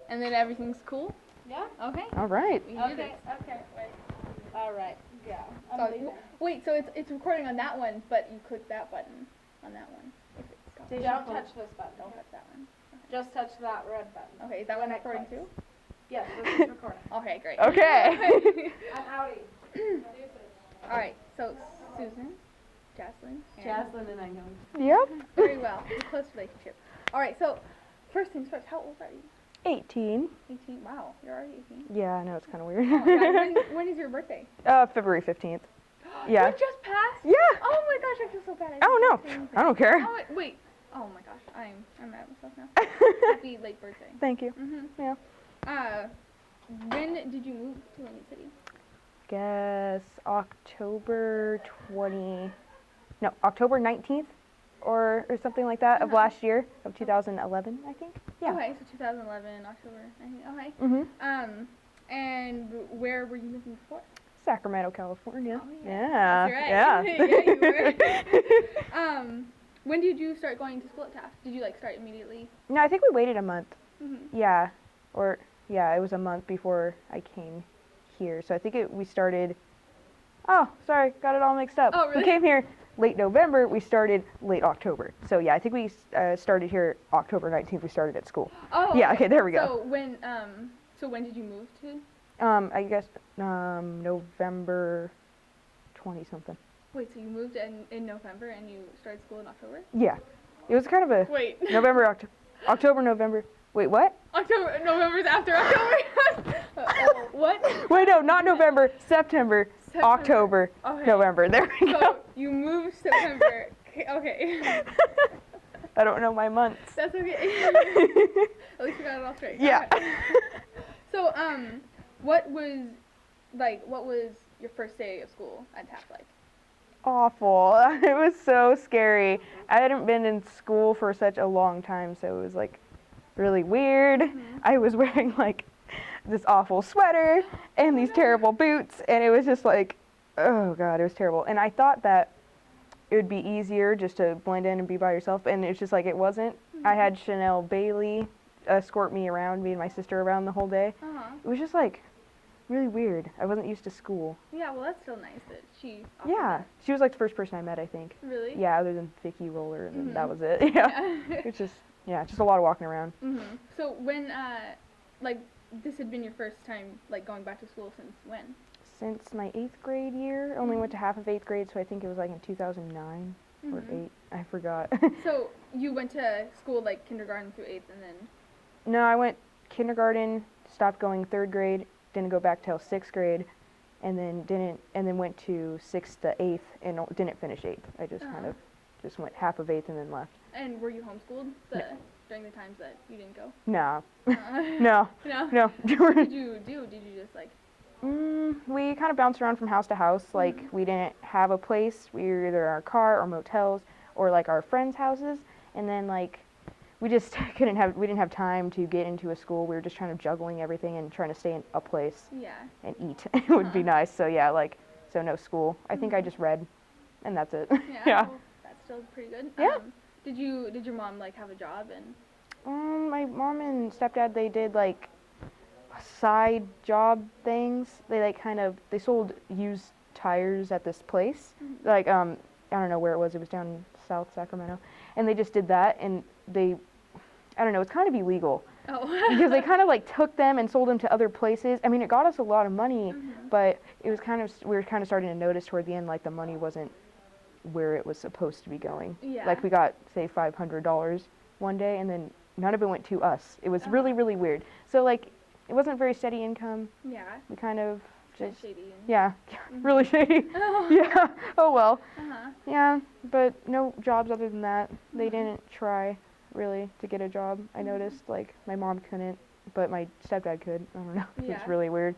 And then everything's cool? Yeah. Okay. All right. Okay, wait. All right, go. Wait, so it's recording on that one, but you click that button on that one. Don't touch this button. Don't touch that one. Okay. Just touch that red button. Okay, is that one recording too? Yes, this is recording. Okay, great. Okay. I'm outie. Alright, so Susan, Jaslyn, Jaslyn and I know. Yep. very well. It's a close relationship. Alright, so first things first, how old are you? 18. 18. Wow, you're already 18. Yeah, I know, it's kind of weird. Oh, yeah. When is your birthday? February 15th. Yeah. It just passed? Yeah. Oh my gosh, I feel so bad. Oh no, I don't care. Oh, wait. Oh my gosh, I'm mad at myself now. Happy late birthday. Thank you. Yeah. When did you move to a new city? Guess October 19th or something like that of last year, of 2011, I think. Yeah. Okay, so 2011, October 19th. Okay. Mhm. And where were you living before? Sacramento, California. Oh, yeah. That's right. Yeah. Yeah, you were. When did you start going to school at Taft? Did you start immediately? No, I think we waited a month. Yeah. It was a month before I came here. So I think we started, oh, sorry, got it all mixed up. Oh, really? We came here late November, we started late October. So yeah, I think we started here October 19th, we started at school. Oh, yeah, okay, there we go. So when did you move to? I guess November 20-something. Wait, so you moved in November and you started school in October? Yeah. It was kind of a November, October, November. Wait, what? November's after October. What? Wait, no, not November, September. October, okay. November. There we go. So you moved September. Okay. I don't know my months. That's okay. At least you got it all straight. Yeah. So, what was your first day of school at Taft like? Awful. It was so scary. I hadn't been in school for such a long time, so it was really weird. I was wearing this awful sweater and these terrible boots, and it was just oh god, it was terrible. And I thought that it would be easier just to blend in and be by yourself, and it's just it wasn't. I had Chanel Bailey escort me and my sister around the whole day. It was just really weird. I wasn't used to school. Yeah, well that's still nice that she Yeah, she was the first person I met, I think. Really? Yeah, other than Vicky Roller, and that was it. Yeah. It's just a lot of walking around. So when this had been your first time going back to school since when? Since my 8th grade year. Only went to half of 8th grade, so I think it was in 2009 or 8. I forgot. So you went to school kindergarten through 8th and then? No, I went kindergarten, stopped going 3rd grade, didn't go back till 6th grade, and then went to 6th to 8th and didn't finish 8th. I just just went half of 8th and then left. And were you homeschooled during the times that you didn't go? No. No. What did you do? Did you just we kind of bounced around from house to house. We didn't have a place. We were either in our car or motels or our friends' houses. And then we just we didn't have time to get into a school. We were just trying to juggling everything and trying to stay in a place and eat. It would be nice. So yeah, so no school. I think I just read, and that's it. Yeah. Well, that's still pretty good. Yeah. Did your mom have a job and? My mom and stepdad, they did side job things. They they sold used tires at this place. I don't know where it was. It was down in South Sacramento, and they just did that. And I don't know. It's kind of illegal. Oh. Because they kind of took them and sold them to other places. I mean, it got us a lot of money, but it was we were kind of starting to notice toward the end the money wasn't where it was supposed to be going. Yeah. We got say $500 one day, and then none of it went to us. It was really, really weird. So it wasn't very steady income. Yeah. We kind of just shady. Yeah, really shady. Oh. Yeah. Oh well. Uh-huh. Yeah, but no jobs other than that. They didn't try really to get a job. I noticed my mom couldn't, but my stepdad could. I don't know. Yeah. It's really weird.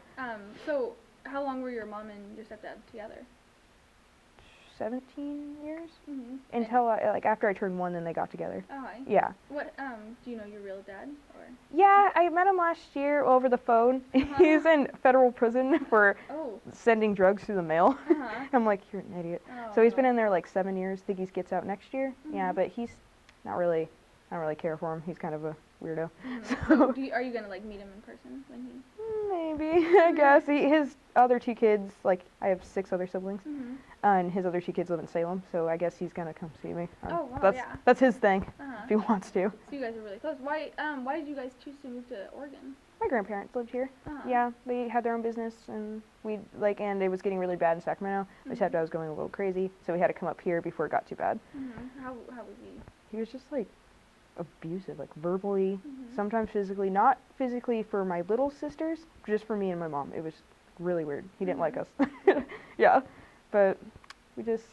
So how long were your mom and your stepdad together? 17 years until after I turned 1, then they got together. Oh, yeah. What do you know your real dad or? Yeah, I met him last year over the phone. He's in federal prison for sending drugs through the mail. I'm you're an idiot. Oh, so he's been in there 7 years. Think he gets out next year. Yeah, but he's not really. I don't really care for him. He's kind of a weirdo. So are you gonna like meet him in person when he? Maybe, I guess. His other two kids, like, I have 6 other siblings, and his other 2 kids live in Salem, so I guess he's gonna come see me. Oh, wow, that's, yeah. That's his thing, Uh-huh. if he wants to. So you guys are really close. Why did you guys choose to move to Oregon? My grandparents lived here. Uh-huh. Yeah, they had their own business, and and it was getting really bad in Sacramento. My stepdad was going a little crazy, so we had to come up here before it got too bad. How was he? He was just, like, abusive, like, verbally, sometimes physically. Not physically for my little sisters, just for me and my mom. It was really weird. He didn't like us. Yeah, but we just,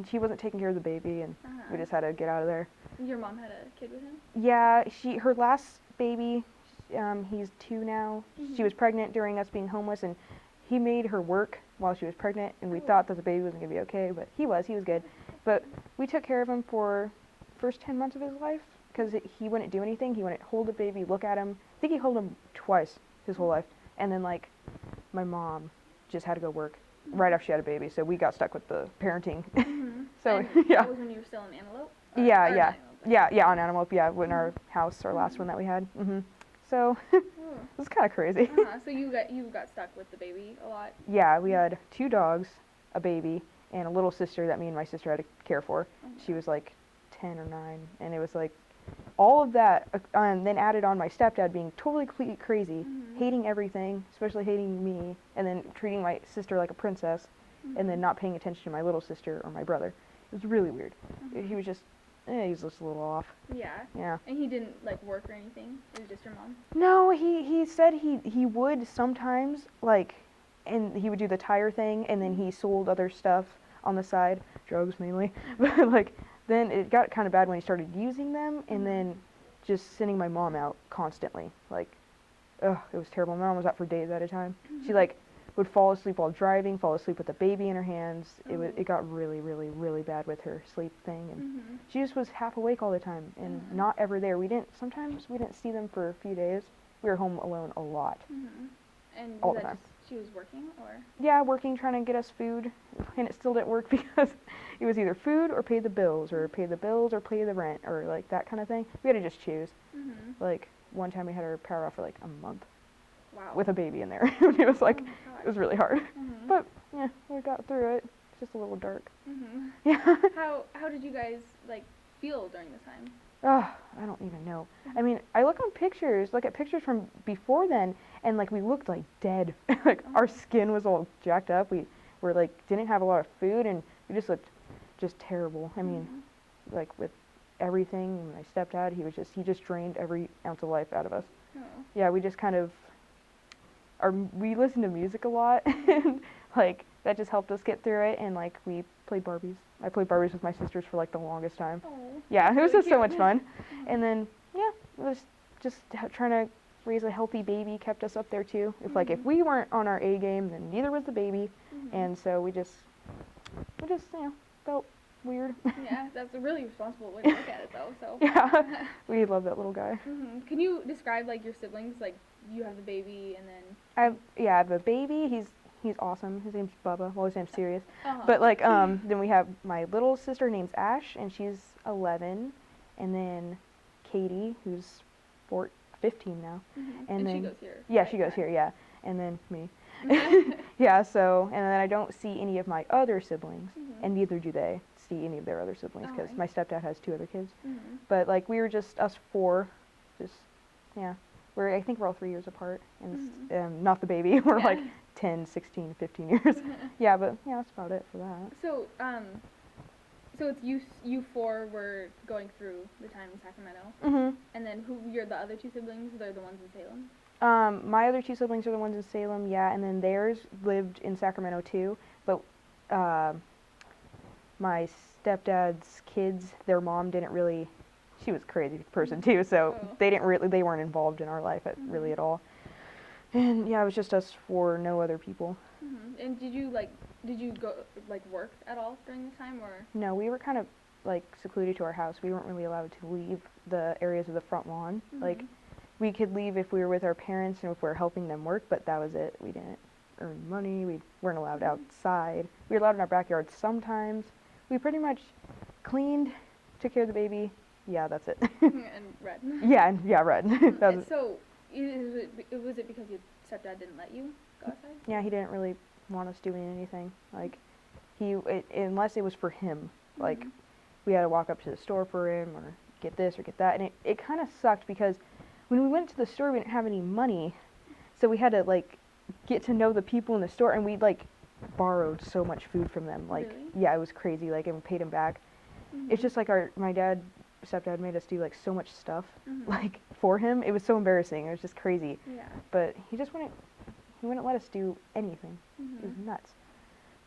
he wasn't taking care of the baby, and we just had to get out of there. Your mom had a kid with him? Yeah, her last baby, he's 2 now. She was pregnant during us being homeless, and he made her work while she was pregnant, and we thought that the baby wasn't going to be okay, but he was good. But we took care of him for first 10 months of his life, because he wouldn't do anything. He wouldn't hold the baby, look at him. I think he held him twice his whole life. And then, like, my mom just had to go work right after she had a baby, so we got stuck with the parenting. So, and yeah. That was when you were still in Antelope? Yeah, on Antelope, in our house, our last one that we had. So, it was kind of crazy. So you got stuck with the baby a lot? Yeah, we had 2 dogs, a baby, and a little sister that me and my sister had to care for. She was like 10 or 9, and it was like all of that, and then added on my stepdad being totally crazy, hating everything, especially hating me, and then treating my sister like a princess, and then not paying attention to my little sister or my brother. It was really weird. He was just a little off. Yeah. Yeah. And he didn't like work or anything? It was just your mom? No, he said he would sometimes, like, and he would do the tire thing, and then he sold other stuff on the side, drugs mainly, but like, then it got kind of bad when he started using them, and then just sending my mom out constantly. Like, it was terrible. My mom was out for days at a time. She, like, would fall asleep while driving, fall asleep with the baby in her hands. It got really, really, really bad with her sleep thing, and she just was half awake all the time, and not ever there. Sometimes we didn't see them for a few days. We were home alone a lot. And all the time. She was working, or? Yeah, working, trying to get us food, and it still didn't work because it was either food or pay the bills, or pay the rent, or like that kind of thing. We had to just choose. Like, one time we had our power off for like a month. Wow. With a baby in there. It was like, it was really hard. But, yeah, we got through it. It's just a little dark. Yeah. How did you guys, like, feel during this time? I don't even know. I mean, I look at pictures from before then, and like we looked like dead. Like our skin was all jacked up. We were like, didn't have a lot of food, and we just looked just terrible. I mean, like with everything, my stepdad, he just drained every ounce of life out of us. Yeah, we just kind of, we listened to music a lot, and like that just helped us get through it, and like we played Barbies. I played Barbies with my sisters for like the longest time. Yeah, it was just so much fun. And then, yeah, it was just trying to raise a healthy baby kept us up there too. If we weren't on our A game, then neither was the baby. And so we just felt weird. Yeah, that's a really responsible way to look at it though, so. Yeah, we love that little guy. Can you describe like your siblings? Like you have the baby and then. I have a baby. He's awesome. His name's Bubba. Well, his name's Sirius. But like, then we have my little sister name's Ash, and she's 11, and then Katie, who's 15 now, and then she goes here. Yeah, she goes here. Yeah, and then me. Yeah. So, and then I don't see any of my other siblings, and neither do they see any of their other siblings because my stepdad has 2 other kids. But like, we were just us 4, just yeah. I think we're all 3 years apart, and not the baby. We're like 10, 16, 15 years. Yeah, but yeah, that's about it for that. So, so it's you 4 were going through the time in Sacramento, and then you're the other 2 siblings? They're the ones in Salem. My other 2 siblings are the ones in Salem, yeah, and then theirs lived in Sacramento too. But my stepdad's kids, their mom didn't really. She was a crazy person too, so they weren't involved in our life really at all. And yeah, it was just us 4, no other people. And did you go work at all during this time, or? No, we were kind of like secluded to our house. We weren't really allowed to leave the areas of the front lawn. Like, we could leave if we were with our parents and if we were helping them work, but that was it. We didn't earn money. We weren't allowed outside. We were allowed in our backyard sometimes. We pretty much cleaned, took care of the baby, Yeah, that's it. And red. Yeah, red. That was, So, was it because your stepdad didn't let you go outside? yeah, he didn't really want us doing anything. Like, unless it was for him. Like, we had to walk up to the store for him or get this or get that. And it kind of sucked because when we went to the store, we didn't have any money. So we had to, like, get to know the people in the store. And we, like, borrowed so much food from them. Like, Really? yeah, it was crazy. Like, and we paid him back. It's just like my stepdad made us do, like, so much stuff, like, for him. It was so embarrassing. It was just crazy. Yeah. But he wouldn't let us do anything. It was nuts.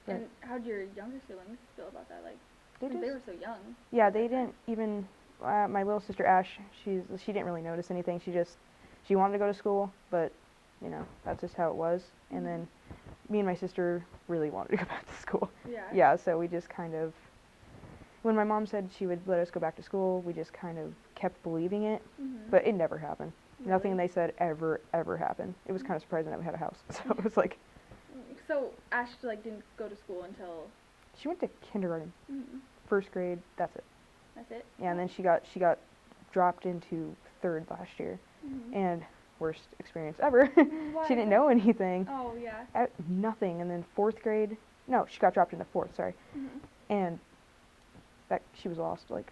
But And how'd your younger siblings feel about that? Like, they they were so young. yeah, they didn't even, my little sister Ash, she didn't really notice anything. She wanted to go to school, but, you know, that's just how it was. And then me and my sister really wanted to go back to school. Yeah. Yeah, so we just kind of, when my mom said she would let us go back to school, we just kind of kept believing it, but it never happened. Really? Nothing they said ever happened. It was kind of surprising that we had a house. So it was like, So Ash like didn't go to school until she went to kindergarten, first grade, that's it. that's it. Yeah, and then she got dropped into third last year, and worst experience ever. Why? She didn't know anything, Oh yeah. nothing, and then fourth grade, no, she got dropped into fourth, sorry, and that she was lost, like,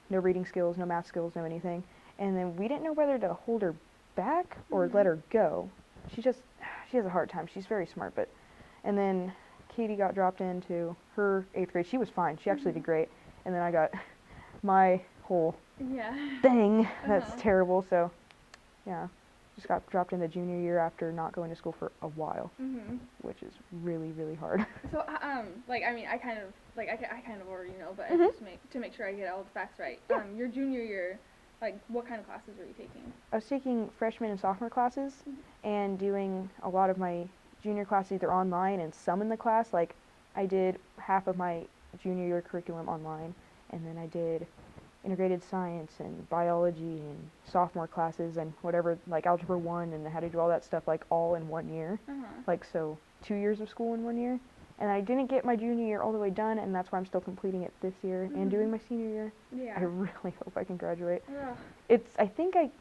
no reading skills, no math skills, no anything, and then we didn't know whether to hold her back or let her go. She has a hard time. She's very smart, but, and then Katie got dropped into her 8th grade. She was fine. She actually did great. And then I got my whole thing. That's terrible. So, yeah, just got dropped in the junior year after not going to school for a while, which is really, really hard. So, like, I mean, I kind of already know, but I just to make sure I get all the facts right. Your junior year, like, what kind of classes were you taking? I was taking freshman and sophomore classes and doing a lot of my junior classes either online and some in the class. Like, I did half of my junior year curriculum online, and then I did integrated science and biology and sophomore classes and whatever, like algebra 1 and how to do all that stuff, like, all in 1 year. Like, so 2 years of school in 1 year. And I didn't get my junior year all the way done, and that's why I'm still completing it this year and doing my senior year. Yeah. I really hope I can graduate. Ugh. I think I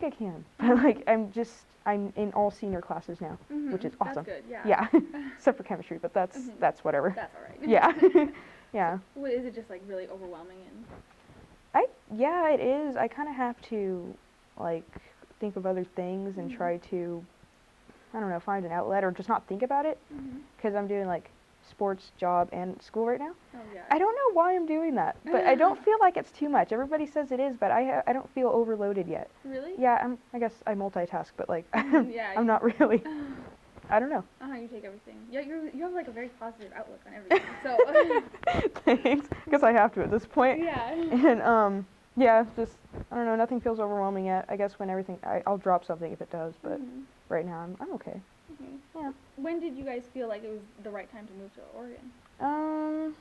can. But, like, I'm in all senior classes now, which is awesome. That's good, yeah. Yeah. Except for chemistry, but that's whatever. That's alright. Yeah. Yeah. So, what, is it just, like, really overwhelming and... Yeah, it is. I kind of have to, like, think of other things and try to, I don't know, find an outlet or just not think about it, because I'm doing, like, sports, job, and school right now. Oh, yeah. I don't know why I'm doing that, but I don't feel like it's too much. Everybody says it is, but I don't feel overloaded yet. Really? Yeah, I guess I multitask, but, like, Yeah, I'm not really. I don't know. You take everything. Yeah, you have, like, a very positive outlook on everything, so... Thanks, because I have to at this point. Yeah. And, yeah, just, I don't know, nothing feels overwhelming yet. I guess when everything, I'll drop something if it does, but right now I'm okay. Yeah. When did you guys feel like it was the right time to move to Oregon?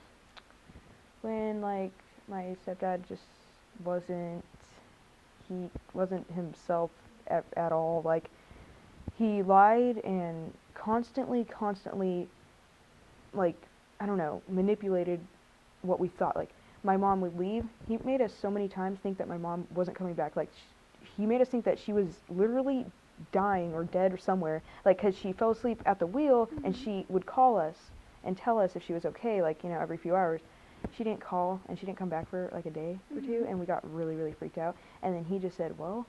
When, like, my stepdad just he wasn't himself at all. Like, he lied and constantly, like, I don't know, manipulated what we thought. Like, my mom would leave. He made us so many times think that my mom wasn't coming back. Like, he made us think that she was literally dying or dead or somewhere. Like, because she fell asleep at the wheel, and she would call us and tell us if she was okay, like, you know, every few hours. She didn't call, and she didn't come back for, like, a day or two, and we got really, really freaked out. And then he just said, well,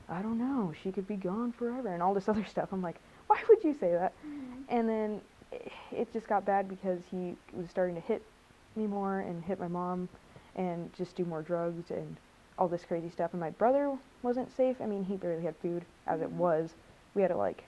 I don't know, she could be gone forever, and all this other stuff. I'm like, why would you say that? And then it just got bad because he was starting to hit me more and hit my mom and just do more drugs and all this crazy stuff. And my brother wasn't safe. I mean, he barely had food as it was. We had to, like,